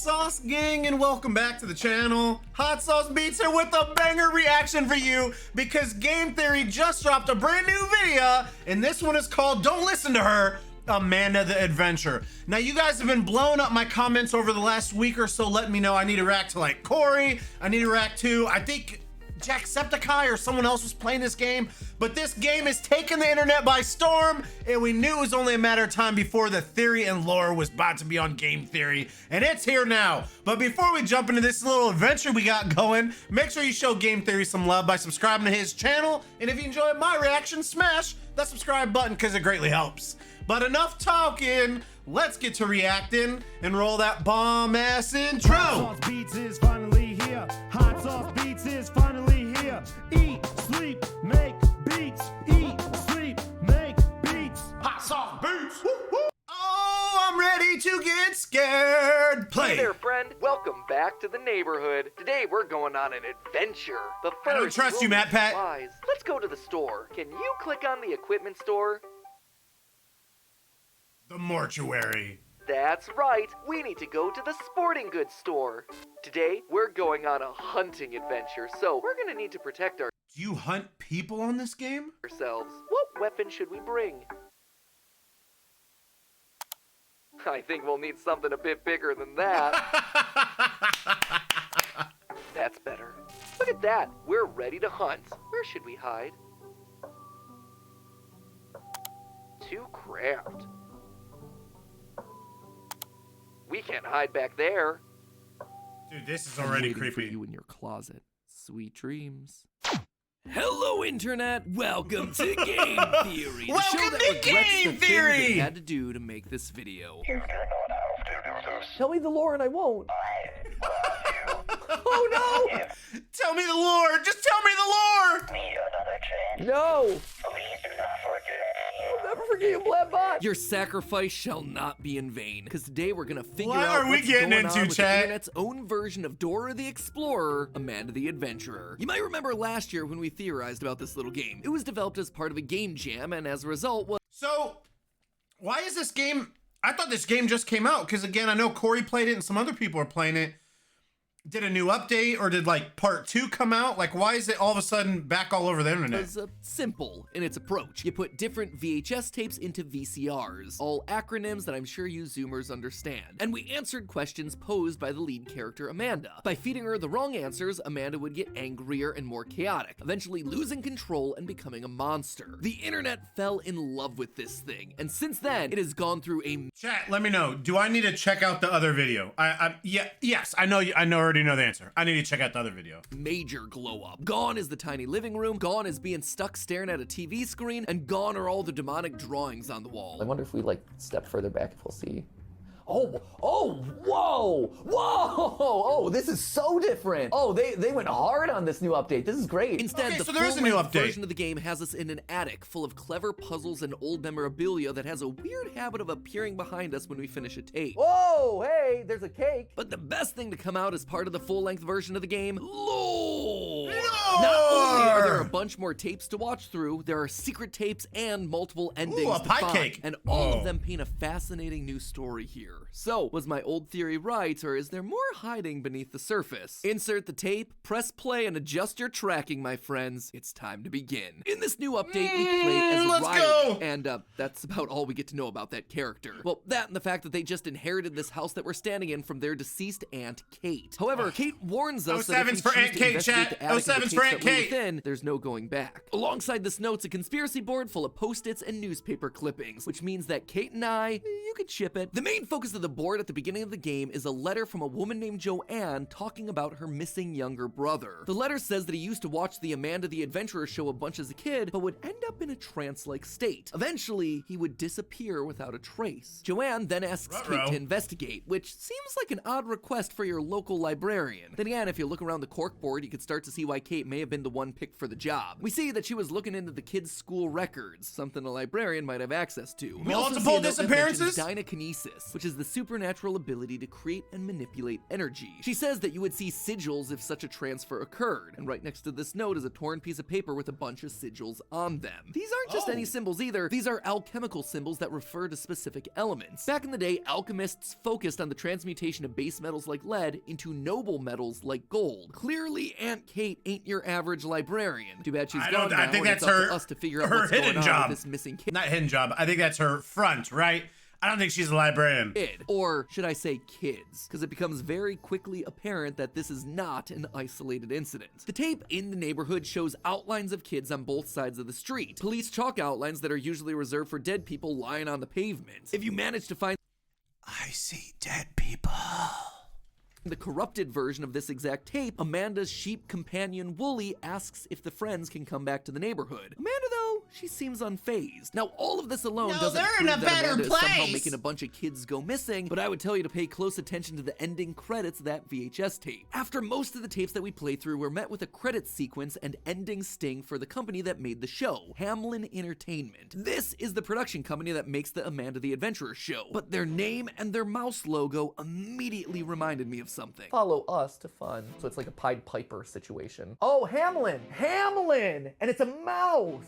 sauce gang, and welcome back to the channel. Hot Sauce Beats here with a banger reaction for you because Game Theory just dropped a brand new video, and this one is called Don't Listen to Her, Amanda the Adventure. Now you guys have been blowing up my comments over the last week or so letting me know I need to react to like Corey, I need to react to, I think Jacksepticeye or someone else was playing this game, but this game is taking the internet by storm, and we knew it was only a matter of time before the theory and lore was about to be on Game Theory, and it's here now. But before we jump into this little adventure we got going, make sure you show Game Theory some love by subscribing to his channel, and if you enjoyed my reaction, smash that subscribe button because it greatly helps. But enough talking, let's get to reacting and roll that bomb ass intro. Hot Sauce Beats is finally here. Hot Sauce Beats is finally here. Eat, sleep, make beats. Eat, sleep, make beats. Hot Sauce Beats. Woo, woo. Oh, I'm ready to get scared. Play. Hey there, friend. Welcome back to the neighborhood. Today we're going on an adventure. But first, I don't trust you, Matt Pat. Let's go to the store. Can you click on the equipment store? The mortuary. That's right. We need to go to the sporting goods store. Today we're going on a hunting adventure, so we're gonna need to protect Do you hunt people on this game? ourselves. What weapon should we bring? I think we'll need something a bit bigger than that. That's better. Look at that. We're ready to hunt. Where should we hide? To craft. We can't hide back there. Dude, this is already For creepy. you in your closet. Sweet dreams. Hello, Internet. Welcome to Game Theory. The Welcome show that to regrets Game the Theory! things it had to do to make this video. Tell me the lore and I won't. Oh no! Tell me the lore! Just tell me the lore! No! I'll never forget you, Blackbot! Your sacrifice shall not be in vain, because today we're gonna figure What out are we what's getting going into, on with chat? the internet's own version of Dora the Explorer, Amanda the Adventurer. You might remember last year when we theorized about this little game. It was developed as part of a game jam, and as a result was So, why is this game... I thought this game just came out, because again, I know Corey played it and some other people are playing it. Did a new update, or did like part 2 come out? Like, why is it all of a sudden back all over the internet? simple in its approach. You put different VHS tapes into VCRs, all acronyms that I'm sure you Zoomers understand. And we answered questions posed by the lead character Amanda. By feeding her the wrong answers, Amanda would get angrier and more chaotic, eventually losing control and becoming a monster. The internet fell in love with this thing, and since then, it has gone through a Chat, let me know. Do I need to check out the other video? Yes, I already know the answer. I need to check out the other video. major glow up. Gone is the tiny living room, gone is being stuck staring at a TV screen, and gone are all the demonic drawings on the wall. I wonder if we like step further back if we'll see. Oh, whoa, oh, this is so different. Oh, they went hard on this new update. This is great. Instead, Okay, the so there is a new full-length update. version of the game has us in an attic full of clever puzzles and old memorabilia that has a weird habit of appearing behind us when we finish a tape. Whoa, hey, there's a cake. But the best thing to come out as part of the full-length version of the game, lore! Lore! Not only are there a bunch more tapes to watch through, there are secret tapes and multiple endings a to pie find, cake. and all Oh. of them paint a fascinating new story here. So, was my old theory right, or is there more hiding beneath the surface? Insert the tape, press play, and adjust your tracking, my friends. It's time to begin. In this new update, we play as Let's Riley, go! and that's about all we get to know about that character. Well, that and the fact that they just inherited this house that we're standing in from their deceased Aunt Kate. However, Kate warns us that if we 07's for choose Aunt to Kate, investigate chat. the attic and the 07's tapes for that Aunt we're Kate. within, there's no going back. Alongside this note's a conspiracy board full of post-its and newspaper clippings, which means that Kate and I, you could ship it. The main focus of the board at the beginning of the game is a letter from a woman named Joanne talking about her missing younger brother. The letter says that he used to watch the Amanda the Adventurer show a bunch as a kid, but would end up in a trance-like state. Eventually, he would disappear without a trace. Joanne then asks Ruh-roh. Kate to investigate, which seems like an odd request for your local librarian. Then again, if you look around the corkboard, you could start to see why Kate may have been the one picked for the job. We see that she was looking into the kids' school records, something a librarian might have access to. We also see Multiple a note that mentions disappearances? dynakinesis, which is the supernatural ability to create and manipulate energy. She says that you would see sigils if such a transfer occurred, and right next to this note is a torn piece of paper with a bunch of sigils on them. These aren't just any symbols either, these are alchemical symbols that refer to specific elements. Back in the day, alchemists focused on the transmutation of base metals like lead into noble metals like gold. Clearly, Aunt Kate ain't your average librarian. Too bad she's gone now, I think and that's it's up her, to us to figure out her what's hidden going on job. with this missing kid. Not hidden job. I think that's her front, right? I don't think she's a librarian. Or should I say kids, because it becomes very quickly apparent that this is not an isolated incident. The tape in the neighborhood shows outlines of kids on both sides of the street. Police chalk outlines that are usually reserved for dead people lying on the pavement. If you manage to find I see dead people. the corrupted version of this exact tape, Amanda's sheep companion Wooly asks if the friends can come back to the neighborhood. Amanda, though, she seems unfazed. Now, all of this alone doesn't they're prove in a that better Amanda is somehow place. making a bunch of kids go missing, but I would tell you to pay close attention to the ending credits of that VHS tape. After most of the tapes that we play through, we're met with a credits sequence and ending sting for the company that made the show, Hamlin Entertainment. This is the production company that makes the Amanda the Adventurer show, but their name and their mouse logo immediately reminded me of something. Follow us to fun. So it's like a Pied Piper situation. Oh, Hamlin! Hamlin! And it's a mouse!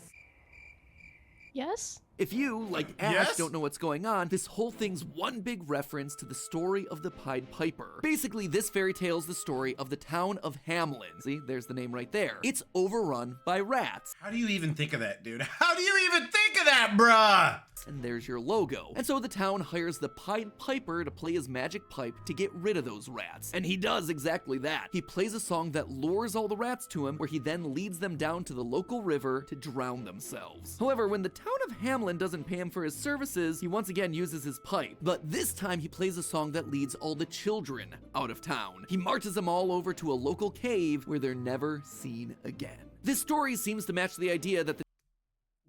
Yes? If you, like Ash, Yes? don't know what's going on, this whole thing's one big reference to the story of the Pied Piper. Basically, this fairy tale is the story of the town of Hamlin. See, there's the name right there. It's overrun by rats. How do you even think of that, dude? How do you even think of that, bruh? And there's your logo. And so the town hires the Pied Piper to play his magic pipe to get rid of those rats. And he does exactly that. He plays a song that lures all the rats to him, where he then leads them down to the local river to drown themselves. However, when the town of Hamlin doesn't pay him for his services, he once again uses his pipe. But this time he plays a song that leads all the children out of town. He marches them all over to a local cave where they're never seen again. This story seems to match the idea that the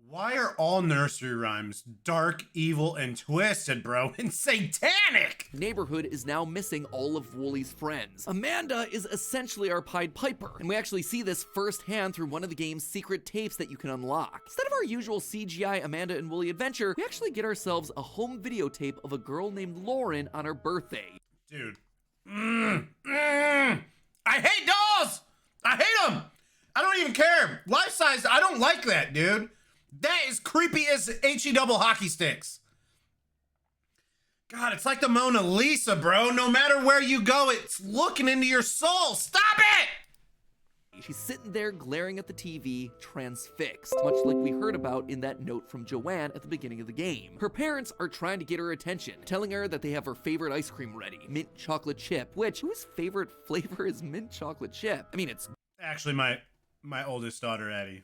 Why are all nursery rhymes dark, evil, and twisted, bro, and satanic? neighborhood is now missing all of Wooly's friends. Amanda is essentially our Pied Piper, and we actually see this firsthand through one of the game's secret tapes that you can unlock. Instead of our usual CGI Amanda and Wooly adventure, we actually get ourselves a home videotape of a girl named Lauren on her birthday. Dude. I hate dolls! I hate them! I don't even care. Life size, I don't like that, dude. That is creepy as HE double hockey sticks. God, it's like the Mona Lisa, bro. No matter where you go, it's looking into your soul. Stop it! She's sitting there glaring at the TV, transfixed, much like we heard about in that note from Joanne at the beginning of the game. Her parents are trying to get her attention, telling her that they have her favorite ice cream ready, mint chocolate chip, which, whose favorite flavor is mint chocolate chip? I mean, it's Actually, my oldest daughter, Addie.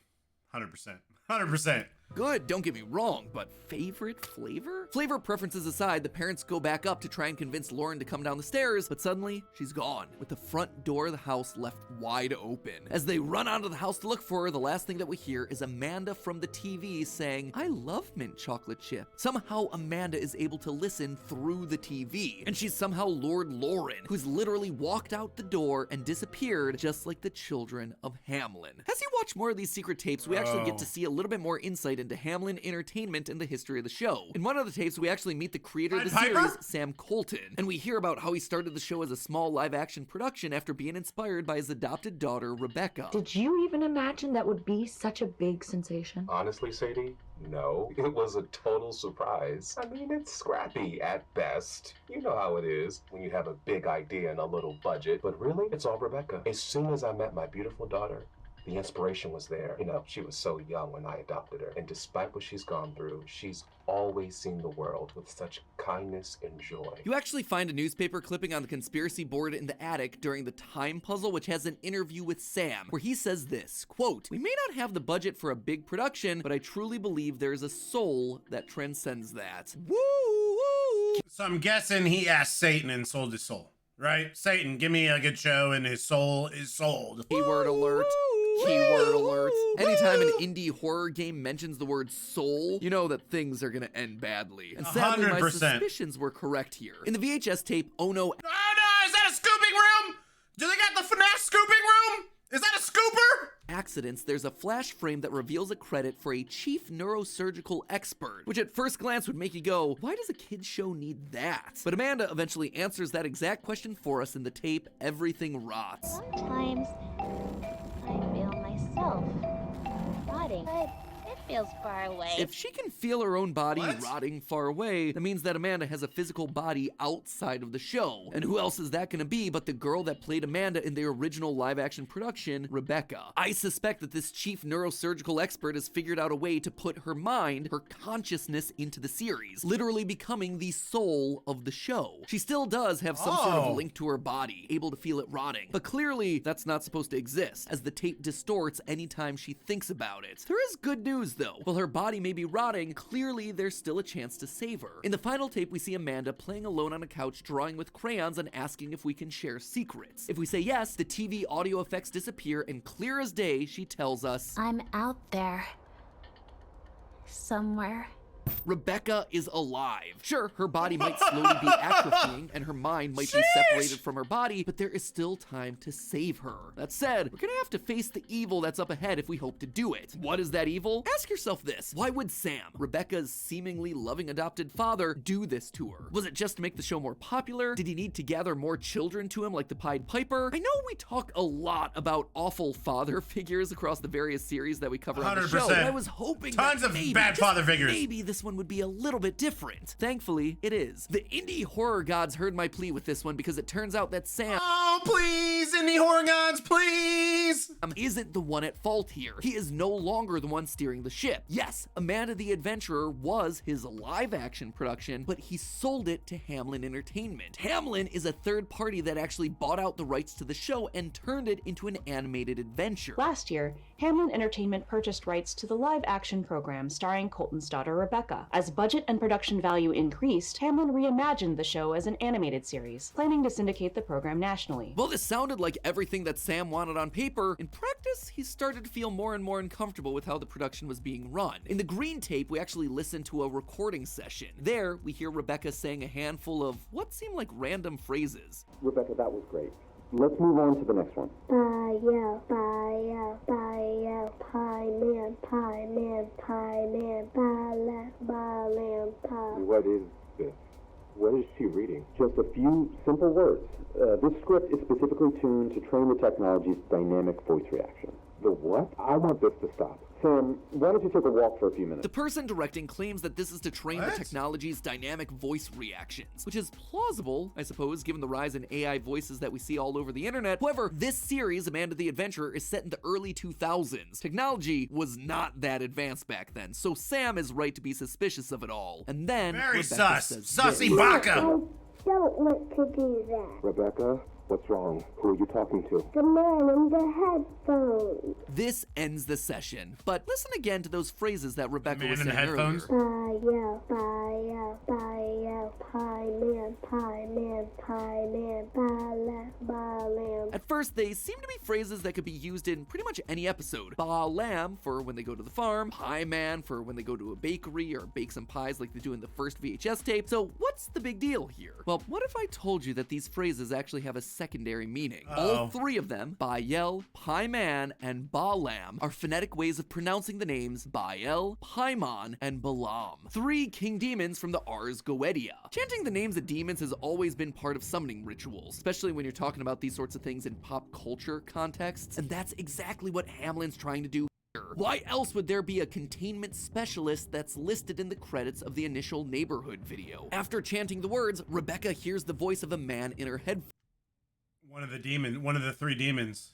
100%. 100%. good, don't get me wrong, but favorite flavor? Flavor preferences aside, the parents go back up to try and convince Lauren to come down the stairs, but suddenly, she's gone, with the front door of the house left wide open. As they run out of the house to look for her, the last thing that we hear is Amanda from the TV saying, "I love mint chocolate chip." Somehow, Amanda is able to listen through the TV, and she's somehow lured Lauren, who's literally walked out the door and disappeared, just like the children of Hamlin. As you watch more of these secret tapes, we actually get to see a little bit more insight into Hamlin Entertainment and the history of the show. In one of the tapes, we actually meet the creator of the Pied Piper? series, Sam Colton, and we hear about how he started the show as a small live-action production after being inspired by his adopted daughter, Rebecca. Did you even imagine that would be such a big sensation? Honestly, Sadie, no. It was a total surprise. I mean, it's scrappy at best. You know how it is when you have a big idea and a little budget. But really, it's all Rebecca. As soon as I met my beautiful daughter, the inspiration was there. You know, she was so young when I adopted her. And despite what she's gone through, she's always seen the world with such kindness and joy. You actually find a newspaper clipping on the conspiracy board in the attic during the time puzzle, which has an interview with Sam, where he says this, quote, "We may not have the budget for a big production, but I truly believe there is a soul that transcends that." Woo! Woo! So I'm guessing he asked Satan and sold his soul, right? Satan, give me a good show and his soul is sold. Keyword alert. Keyword alert. Anytime an indie horror game mentions the word soul, you know that things are gonna end badly. And sadly, my 100%. suspicions were correct here. In the VHS tape, Oh No, Oh no, is that a scooping room? Do they got the FNAF scooping room? Is that a scooper? accidents, there's a flash frame that reveals a credit for a chief neurosurgical expert, which at first glance would make you go, why does a kid's show need that? But Amanda eventually answers that exact question for us in the tape, Everything Rots. Sometimes I feel myself rotting, but it feels far away. If she can feel her own body What? rotting far away, that means that Amanda has a physical body outside of the show. And who else is that gonna be but the girl that played Amanda in the original live-action production, Rebecca. I suspect that this chief neurosurgical expert has figured out a way to put her mind, her consciousness, into the series, literally becoming the soul of the show. She still does have some sort of link to her body, able to feel it rotting, but clearly that's not supposed to exist, as the tape distorts anytime she thinks about it. There is good news though. While her body may be rotting, clearly there's still a chance to save her. In the final tape, we see Amanda playing alone on a couch, drawing with crayons and asking if we can share secrets. If we say yes, the TV audio effects disappear, and clear as day, she tells us, I'm out there. Somewhere. Rebecca is alive. Sure, her body might slowly be atrophying and her mind might be separated from her body, but there is still time to save her. That said, we're gonna have to face the evil that's up ahead if we hope to do it. What is that evil? Ask yourself this. Why would Sam, Rebecca's seemingly loving adopted father, do this to her? Was it just to make the show more popular? Did he need to gather more children to him like the Pied Piper? I know we talk a lot about awful father figures across the various series that we cover on the show, 100%. but I was hoping Tons that of maybe, bad just father figures. maybe this one would be a little bit different. Thankfully, it is. The indie horror gods heard my plea with this one because it turns out that Sam Oh, please, indie horror gods, please! isn't the one at fault here. He is no longer the one steering the ship. Yes, Amanda the Adventurer was his live-action production, but he sold it to Hamlin Entertainment. Hamlin is a third party that actually bought out the rights to the show and turned it into an animated adventure. Last year, Hamlin Entertainment purchased rights to the live-action program starring Colton's daughter Rebecca. As budget and production value increased, Hamlin reimagined the show as an animated series, planning to syndicate the program nationally. Well, this sounded like everything that Sam wanted on paper. In practice, he started to feel more and more uncomfortable with how the production was being run. In the green tape, we actually listened to a recording session. There, we hear Rebecca saying a handful of what seemed like random phrases. Rebecca, that was great. Let's move on to the next one. Pie man, pie man, pie man, pie. What is this? What is she reading? Just a few simple words. This script is specifically tuned to train the technology's dynamic voice reaction. The what? I want this to stop. Sam, why don't you take a walk for a few minutes? The person directing claims that this is to train the What? technology's dynamic voice reactions, which is plausible, I suppose, given the rise in AI voices that we see all over the internet. However, this series, Amanda the Adventurer, is set in the early 2000s. Technology was not that advanced back then, so Sam is right to be suspicious of it all. And then Very Rebecca sus. says Sussy this. baka. Don't want to do that. Rebecca, what's wrong? Who are you talking to? The man in the headphones. This ends the session, but listen again to those phrases that Rebecca Man was in the saying headphones? earlier. Pie man, At first, they seem to be phrases that could be used in pretty much any episode. Ba lamb for when they go to the farm, pie man for when they go to a bakery or bake some pies like they do in the first VHS tape. So what's the big deal here? Well, what if I told you that these phrases actually have a secondary meaning? All three of them, Bael, Pie Man, and Ba lamb, are phonetic ways of pronouncing the names Bael, Paimon, and Balaam. Three king demons from the Ars Goetia. Chanting the names of demons has always been part of summoning rituals, especially when you're talking about these sorts of things in pop culture contexts, and that's exactly what Hamlin's trying to do here. Why else would there be a containment specialist that's listed in the credits of the initial Neighborhood video? After chanting the words, Rebecca hears the voice of a man in her head. One of the three demons.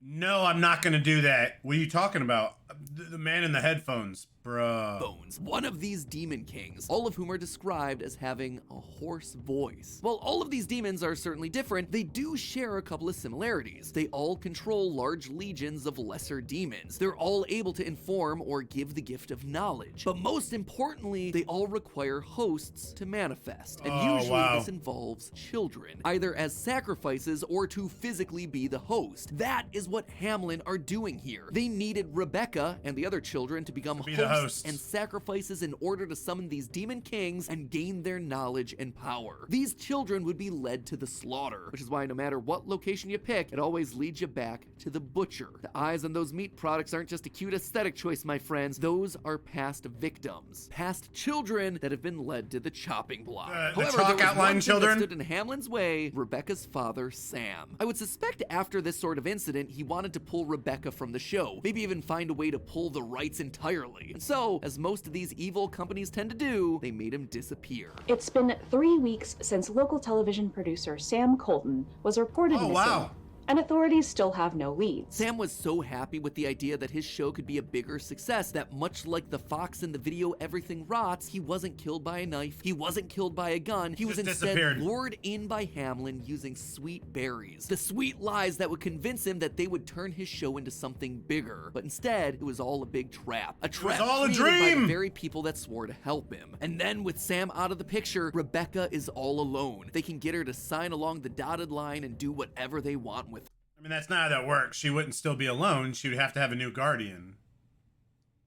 No, I'm not gonna do that. What are you talking about? The man in the headphones, bruh. Bones, one of these demon kings, all of whom are described as having a hoarse voice. While all of these demons are certainly different, they do share a couple of similarities. They all control large legions of lesser demons. They're all able to inform or give the gift of knowledge. But most importantly, they all require hosts to manifest. And usually this involves children, either as sacrifices or to physically be the host. That is what Hamlin are doing here. They needed Rebecca Rebecca and the other children to become Be the hosts hosts. and sacrifices in order to summon these demon kings and gain their knowledge and power. These children would be led to the slaughter, which is why no matter what location you pick, it always leads you back to the butcher. The eyes on those meat products aren't just a cute aesthetic choice, my friends. Those are past victims, past children that have been led to the chopping block. The However, chalk there was outline one thing children? that stood in Hamlin's way: Rebecca's father, Sam. I would suspect after this sort of incident, he wanted to pull Rebecca from the show, maybe even find a way to pull the rights entirely. And so, as most of these evil companies tend to do, they made him disappear. It's been 3 weeks since local television producer Sam Colton was reported Oh, missing. wow. And authorities still have no leads. Sam was so happy with the idea that his show could be a bigger success that, much like the fox in the video Everything Rots, he wasn't killed by a knife, he wasn't killed by a gun, he was Just instead disappeared. lured in by Hamlin using sweet berries. The sweet lies that would convince him that they would turn his show into something bigger. But instead, it was all a big trap. A trap all a created by dream! the very people that swore to help him. And then, with Sam out of the picture, Rebecca is all alone. They can get her to sign along the dotted line and do whatever they want with her. I mean, that's not how that works. She wouldn't still be alone. She would have to have a new guardian.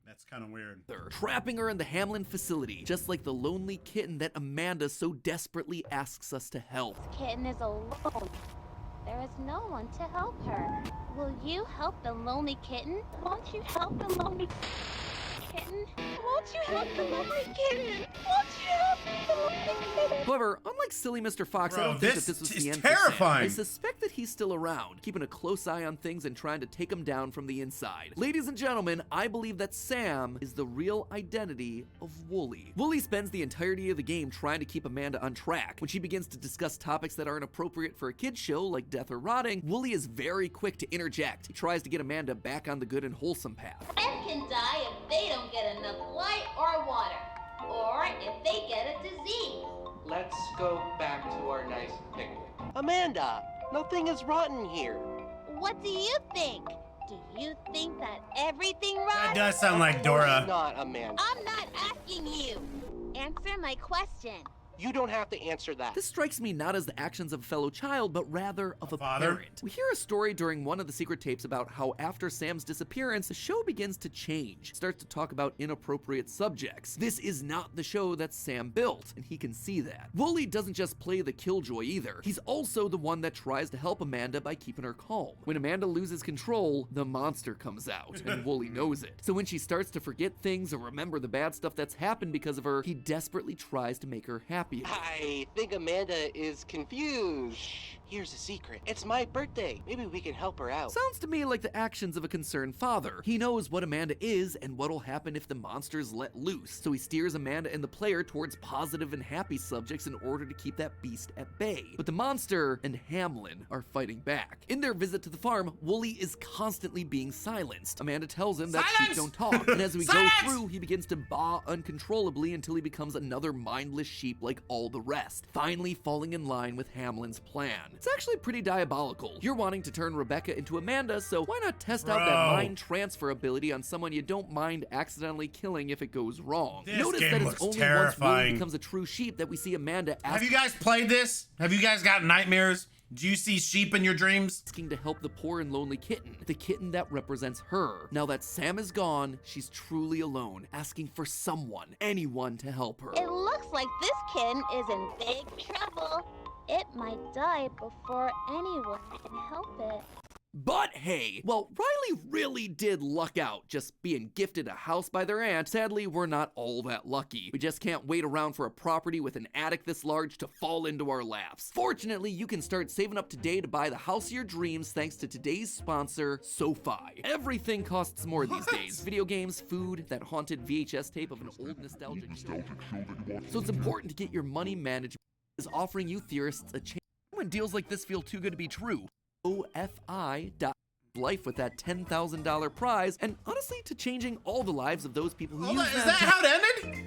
That's kind of weird. Trapping her in the Hamlin facility, just like the lonely kitten that Amanda so desperately asks us to help. Kitten is alone. There is no one to help her. Will you help the lonely kitten? Won't you help the lonely kitten? Won't you help the lonely kitten? Won't you help the lonely kitten? However, unlike silly Mr. Fox, I Bro, don't think this that this was is the end for Sam. terrifying. I suspect that he's still around, keeping a close eye on things and trying to take them down from the inside. Ladies and gentlemen, I believe that Sam is the real identity of Wooly. Wooly spends the entirety of the game trying to keep Amanda on track. When she begins to discuss topics that aren't appropriate for a kid's show, like death or rotting, Wooly is very quick to interject. He tries to get Amanda back on the good and wholesome path. Men can die if they don't get enough light or water, or if they get a disease. Let's go back to our nice picnic. Amanda, nothing is rotten here. What do you think? Do you think that everything rots? That does sound like Dora. Not Amanda. I'm not asking you. Answer my question. You don't have to answer that. This strikes me not as the actions of a fellow child, but rather of a father? parent. We hear a story during one of the secret tapes about how after Sam's disappearance, the show begins to change. It starts to talk about inappropriate subjects. This is not the show that Sam built, and he can see that. Wooly doesn't just play the killjoy either. He's also the one that tries to help Amanda by keeping her calm. When Amanda loses control, the monster comes out, and Wooly knows it. So when she starts to forget things or remember the bad stuff that's happened because of her, he desperately tries to make her happy. I think Amanda is confused. Shh, here's a secret. It's my birthday. Maybe we can help her out. Sounds to me like the actions of a concerned father. He knows what Amanda is and what'll happen if the monster's let loose, so he steers Amanda and the player towards positive and happy subjects in order to keep that beast at bay. But the monster and Hamlin are fighting back. In their visit to the farm, Wooly is constantly being silenced. Amanda tells him that sheep don't talk, and as we go through, he begins to baa uncontrollably until he becomes another mindless sheep like all the rest, finally falling in line with Hamlin's plan. It's actually pretty diabolical. You're wanting to turn Rebecca into Amanda, so why not test out that mind transfer ability on someone you don't mind accidentally killing if it goes wrong? This Notice game that looks it's only once terrifying. Wooly becomes a true sheep that we see Amanda Have you guys played this? Have you guys got nightmares? Do you see sheep in your dreams? asking to help the poor and lonely kitten, the kitten that represents her. Now that Sam is gone, she's truly alone, asking for someone, anyone to help her. It looks like this kitten is in big trouble. It might die before anyone can help it. But hey, well, Riley really did luck out just being gifted a house by their aunt. Sadly, we're not all that lucky. We just can't wait around for a property with an attic this large to fall into our laps. Fortunately, you can start saving up today to buy the house of your dreams thanks to today's sponsor, SoFi. Everything costs more these days. Video games, food, that haunted VHS tape of an old nostalgic show. So it's important to get your money managed. Is offering you theorists a chance when deals like this feel too good to be true. OFI.life with that $10,000 prize, and honestly to changing all the lives of those people who use them. Is that how it ended?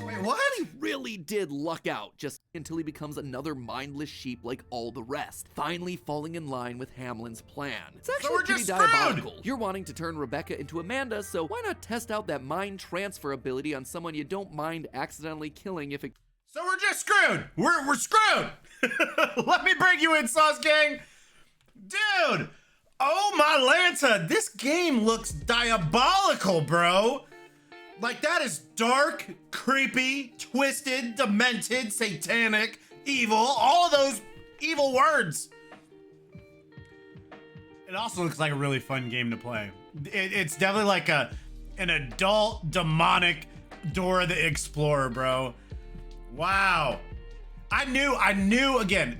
Wait, what? He really did luck out just until he becomes another mindless sheep like all the rest, finally falling in line with Hamlin's plan. It's actually we're pretty just screwed! diabolical. You're wanting to turn Rebecca into Amanda, so why not test out that mind transfer ability on someone you don't mind accidentally killing if it So we're just screwed. We're screwed. Let me bring you in, Sauce Gang. Dude, oh my Lanta, this game looks diabolical, bro. Like, that is dark, creepy, twisted, demented, satanic, evil, all those evil words. It also looks like a really fun game to play. It's definitely like an adult, demonic Dora the Explorer, bro. Wow. I knew, again,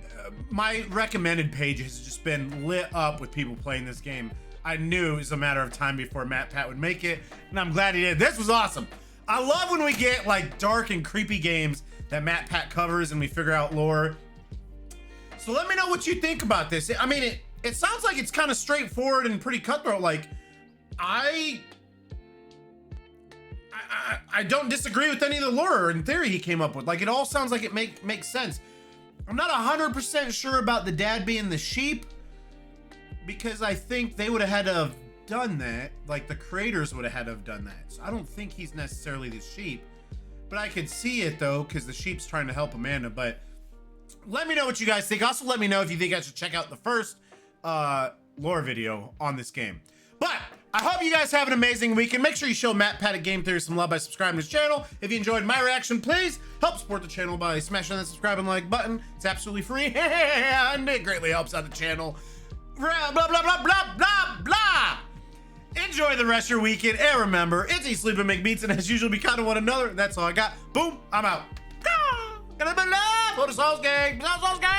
my recommended page has just been lit up with people playing this game. I knew it was a matter of time before MatPat would make it, and I'm glad he did. This was awesome. I love when we get like dark and creepy games that MatPat covers and we figure out lore. So let me know what you think about this. I mean, it sounds like it's kind of straightforward and pretty cutthroat. Like, I don't disagree with any of the lore in theory he came up with. Like, it all sounds like it makes sense. I'm not 100% sure about the dad being the sheep, because I think they would have had to have done that. Like, the creators would have had to have done that. So I don't think he's necessarily the sheep, but I could see it though, because the sheep's trying to help Amanda. But let me know what you guys think. Also, let me know if you think I should check out the first lore video on this game. But I hope you guys have an amazing weekend. Make sure you show MatPat at Game Theory some love by subscribing to his channel. If you enjoyed my reaction, please help support the channel by smashing that subscribe and like button. It's absolutely free and it greatly helps out the channel. Blah, blah, blah, blah, blah, blah. Enjoy the rest of your weekend. And remember, it's eat, sleep, and make beats. And as usual, be kind to one another. That's all I got. Boom, I'm out. Gonna be love for the Sauce Gang. Sauce Gang.